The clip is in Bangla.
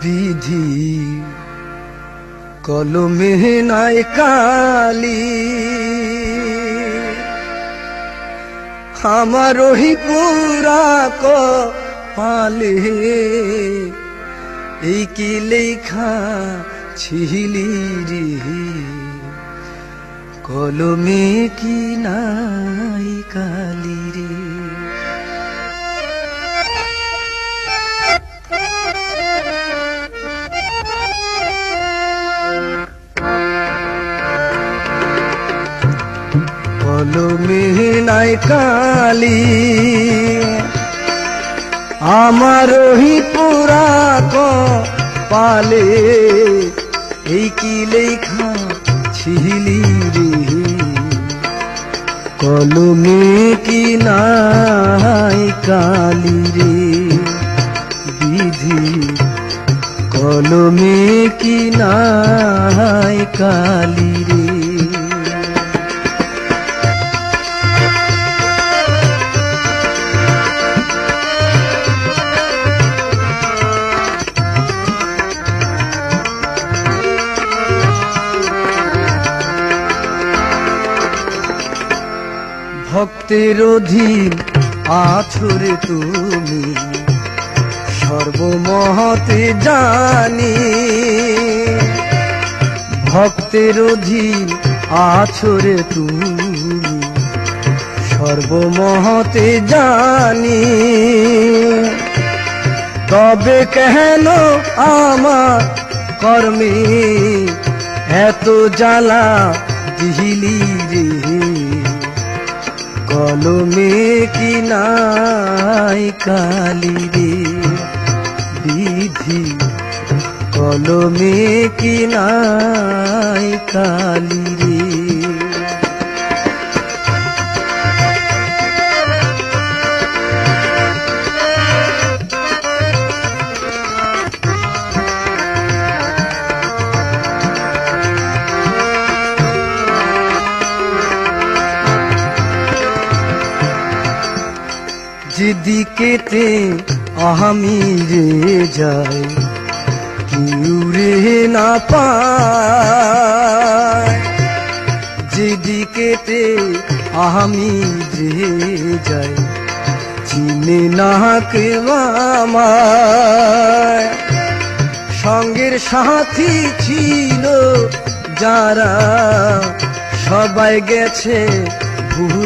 বিধি কলমে নাই কালি, আমার ওই পুরা কপালে এই কি লেখা ছিলি রে, কলমে কি নাই কালি রে। কলমে নাই কালি, আমার ওই পুরা কপালে এই কি লেখা ছিলি রে, কলমে কি নাই কালি রে। বিধি কলমে কি নাই কালি রে। ভক্তের অধীন আছো রে তুমি, সর্বমহতে জানি। ভক্তের অধীন আছো রে তুমি, সর্বমহতে জানি। তবে কেন আমার কর্মে এত জ্বালা দিলি রে, কলমে কি নাই কালি রে। বিধি কলমে কি নাই কালি রে। যেদিকেতে আমি রে যাই, কেউ রে না পায়। যেদিকেতে আমি রে যাই, চিনে না কেউ আমায়। সঙ্গের সাথী ছিল যারা, সবাই গেছে ভুলে